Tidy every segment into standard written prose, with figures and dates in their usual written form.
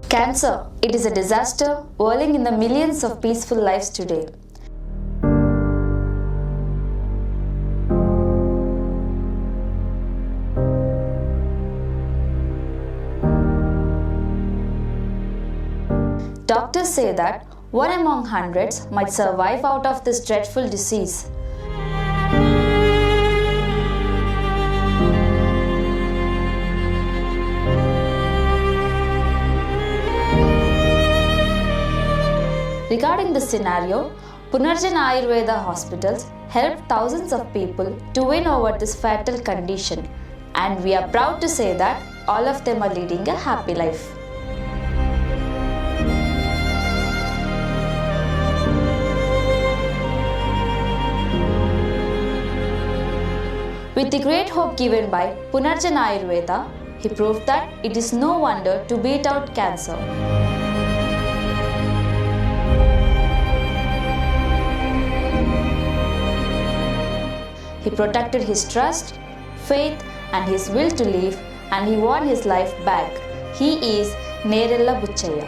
Cancer, it is a disaster whirling in the millions of peaceful lives today. Doctors say that one among hundreds might survive out of this dreadful disease. Regarding this scenario, Punarjan Ayurveda Hospitals helped thousands of people to win over this fatal condition, and we are proud to say that all of them are leading a happy life. With the great hope given by Punarjan Ayurveda, he proved that it is no wonder to beat out cancer. He protected his trust, faith and his will to live, and he won his life back. He is Nerella Buchaya.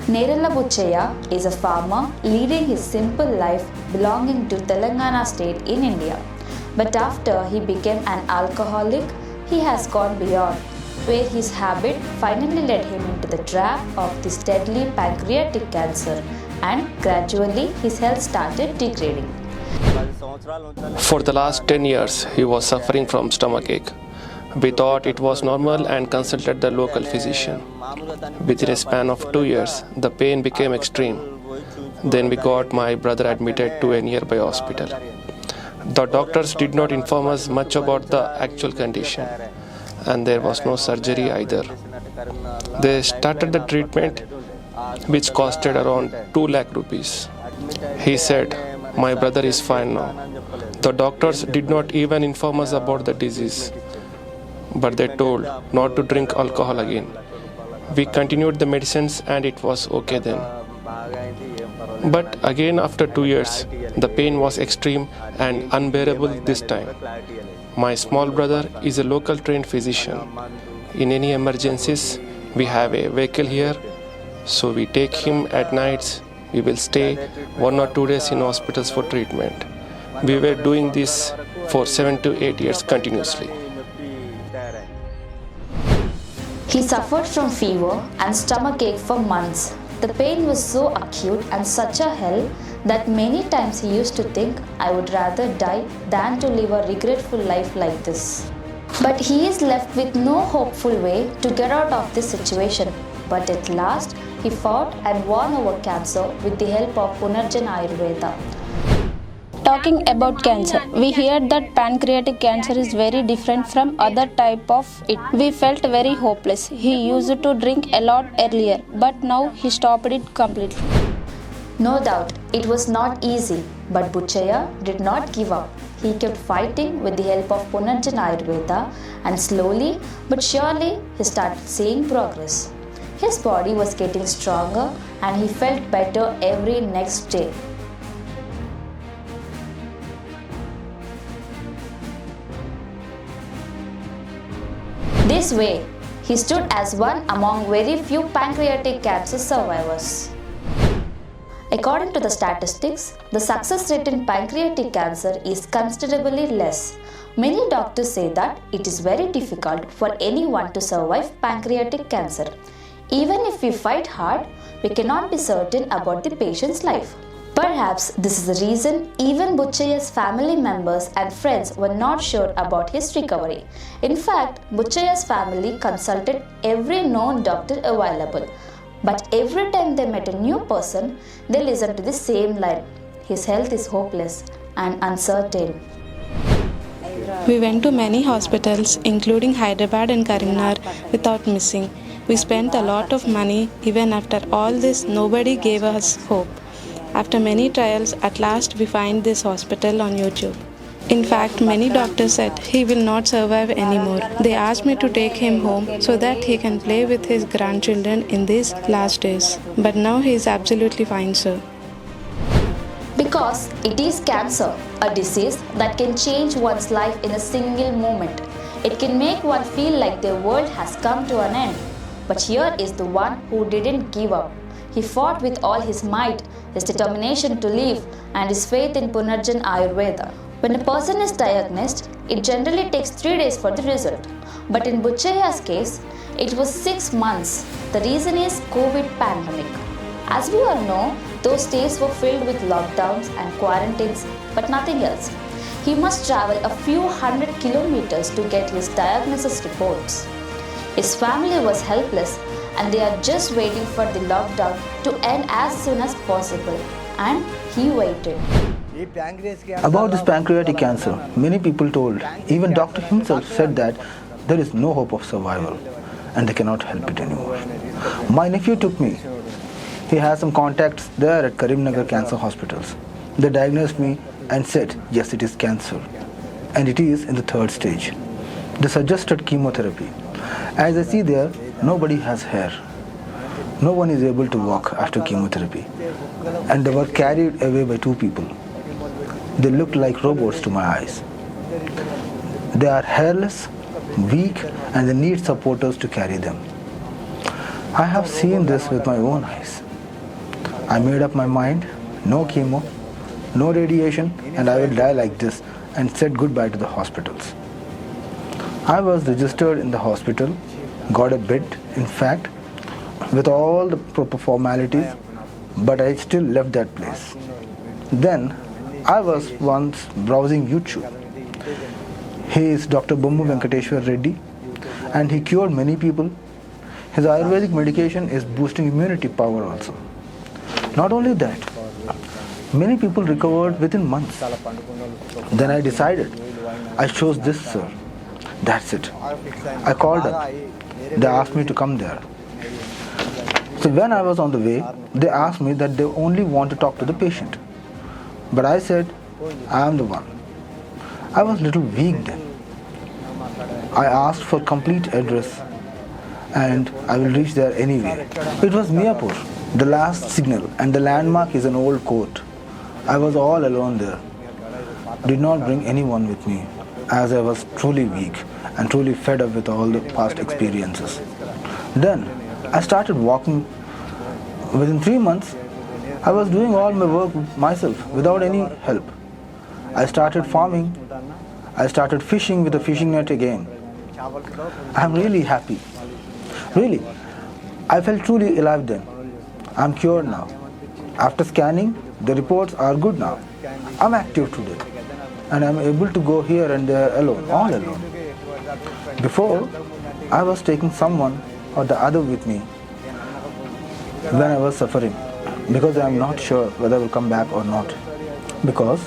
Nerella Buchaya is a farmer leading his simple life belonging to Telangana state in India. But after he became an alcoholic, he has gone beyond, where his habit finally led him into the trap of this deadly pancreatic cancer, and gradually his health started degrading. For the last 10 years, he was suffering from stomachache. We thought it was normal and consulted the local physician. Within a span of 2 years, the pain became extreme. Then we got my brother admitted to a nearby hospital. The doctors did not inform us much about the actual condition, and there was no surgery either. They started the treatment, which costed around 2 lakh rupees. He said, "My brother is fine now." The doctors did not even inform us about the disease, but they told not to drink alcohol again. We continued the medicines and it was okay then. But again after 2 years, the pain was extreme and unbearable this time. My small brother is a local trained physician. In any emergencies, we have a vehicle here, so we take him at nights. We will stay 1 or 2 days in hospitals for treatment. We were doing this for 7 to 8 years continuously. He suffered from fever and stomachache for months. The pain was so acute and such a hell that many times he used to think, "I would rather die than to live a regretful life like this." But he is left with no hopeful way to get out of this situation. But at last, he fought and won over cancer with the help of Punarjan Ayurveda. Talking about cancer, we heard that pancreatic cancer is very different from other type of it. We felt very hopeless. He used to drink a lot earlier, but now he stopped it completely. No doubt, it was not easy, but Buchaya did not give up. He kept fighting with the help of Punarjan Ayurveda, and slowly but surely he started seeing progress. His body was getting stronger and he felt better every next day. This way, he stood as one among very few pancreatic cancer survivors. According to the statistics, the success rate in pancreatic cancer is considerably less. Many doctors say that it is very difficult for anyone to survive pancreatic cancer. Even if we fight hard, we cannot be certain about the patient's life. Perhaps this is the reason even Buchaya's family members and friends were not sure about his recovery. In fact, Buchaya's family consulted every known doctor available. But every time they met a new person, they listened to the same line: his health is hopeless and uncertain. We went to many hospitals, including Hyderabad and Karimnagar, without missing. We spent a lot of money. Even after all this, nobody gave us hope. After many trials, at last we find this hospital on YouTube. In fact, many doctors said he will not survive anymore. They asked me to take him home so that he can play with his grandchildren in these last days. But now he is absolutely fine, sir. Because it is cancer, a disease that can change one's life in a single moment. It can make one feel like their world has come to an end. But here is the one who didn't give up. He fought with all his might, his determination to live, and his faith in Punarjan Ayurveda. When a person is diagnosed, it generally takes 3 days for the result. But in Buchayya's case, it was 6 months. The reason is COVID pandemic. As we all know, those days were filled with lockdowns and quarantines, but nothing else. He must travel a few hundred kilometers to get his diagnosis reports. His family was helpless and they are just waiting for the lockdown to end as soon as possible. And he waited. About this pancreatic cancer, many people told, even doctor himself said that there is no hope of survival and they cannot help it anymore. My nephew took me. He has some contacts there at Karimnagar Cancer Hospitals. They diagnosed me and said, yes, it is cancer. And it is in the 3rd stage. They suggested chemotherapy. As I see there, nobody has hair. No one is able to walk after chemotherapy. And they were carried away by 2 people. They looked like robots to my eyes. They are hairless, weak, and they need supporters to carry them. I have seen this with my own eyes. I made up my mind, no chemo, no radiation, and I will die like this, and said goodbye to the hospitals. I was registered in the hospital, got a bed, in fact, with all the proper formalities, but I still left that place. Then, I was once browsing YouTube. He is Dr. Bommu Venkateshwar Reddy, and he cured many people. His Ayurvedic medication is boosting immunity power also. Not only that, many people recovered within months. Then I decided, I chose this, sir. That's it. I called up. They asked me to come there. So when I was on the way, they asked me that they only want to talk to the patient. But I said, I am the one. I was a little weak then. I asked for complete address and I will reach there anyway. It was Miyapur, the last signal, and the landmark is an old court. I was all alone there. Did not bring anyone with me as I was truly weak and truly fed up with all the past experiences. Then I started walking. Within 3 months, I was doing all my work myself without any help. I started farming. I started fishing with a fishing net again. I am really happy. Really, I felt truly alive then. I am cured now. After scanning, the reports are good now. I am active today. And I am able to go here and there alone, all alone. Before, I was taking someone or the other with me when I was suffering, because I am not sure whether I will come back or not. Because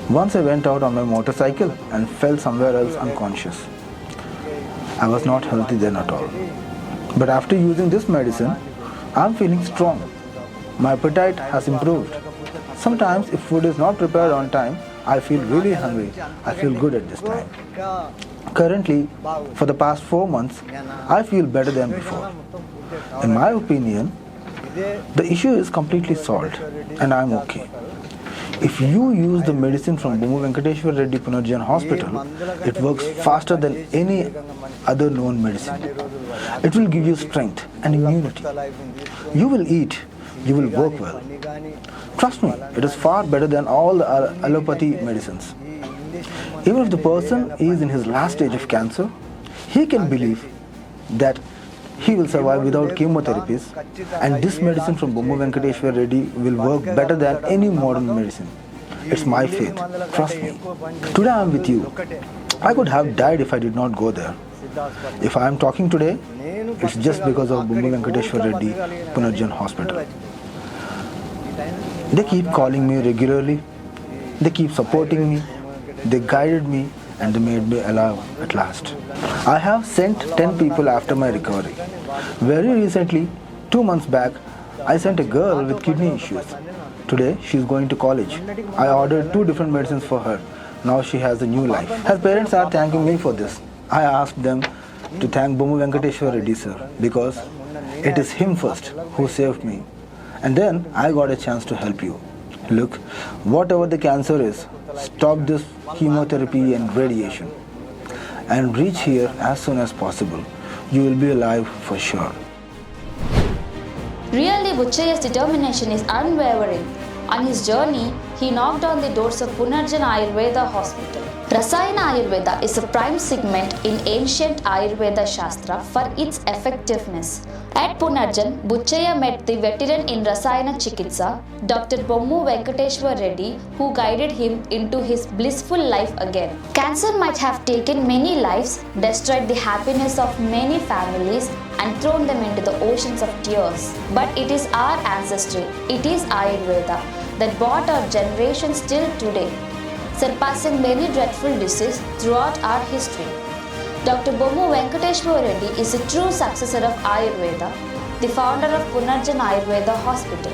once I went out on my motorcycle and fell somewhere else unconscious. I was not healthy then at all. But after using this medicine, I am feeling strong. My appetite has improved. Sometimes if food is not prepared on time, I feel really hungry. I feel good at this time. Currently, for the past 4 months, I feel better than before. In my opinion, the issue is completely solved and I am okay. If you use the medicine from Bommu Venkateshwar Reddy Punarjan Hospital, it works faster than any other known medicine. It will give you strength and immunity. You will eat, you will work well. Trust me, it is far better than all the allopathy medicines. Even if the person is in his last stage of cancer, he can believe that he will survive without chemotherapies, and this medicine from Bommu Venkateshwar Reddy will work better than any modern medicine. It's my faith. Trust me. Today I am with you. I could have died if I did not go there. If I am talking today, it's just because of Bommu Venkateshwar Reddy Punarjan Hospital. They keep calling me regularly. They keep supporting me. They guided me and they made me alive at last. I have sent 10 people after my recovery. Very recently, 2 months back, I sent a girl with kidney issues. Today, she is going to college. I ordered 2 different medicines for her. Now she has a new life. Her parents are thanking me for this. I asked them to thank Bomu Venkateshwar Reddy sir because it is him first who saved me. And then I got a chance to help you. Look, whatever the cancer is, stop this chemotherapy and radiation. And reach here as soon as possible. You will be alive for sure. Really, Buchaya's determination is unwavering. On his journey, he knocked on the doors of Punarjan Ayurveda Hospital. Rasayana Ayurveda is a prime segment in ancient Ayurveda Shastra for its effectiveness. At Punarjan, Buchaya met the veteran in Rasayana Chikitsa, Dr. Bommu Venkateshwar Reddy, who guided him into his blissful life again. Cancer might have taken many lives, destroyed the happiness of many families, and thrown them into the oceans of tears. But it is our ancestry, it is Ayurveda, that brought our generations till today, surpassing many dreadful diseases throughout our history. Dr. Bommu Venkateshwar Reddy is a true successor of Ayurveda, the founder of Punarjan Ayurveda Hospital.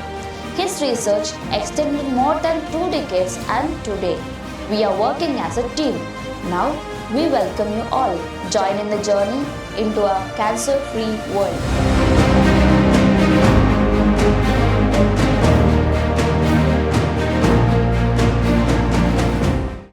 His research extended more than 2 decades, and today we are working as a team. Now we welcome you all. Join in the journey into a cancer-free world.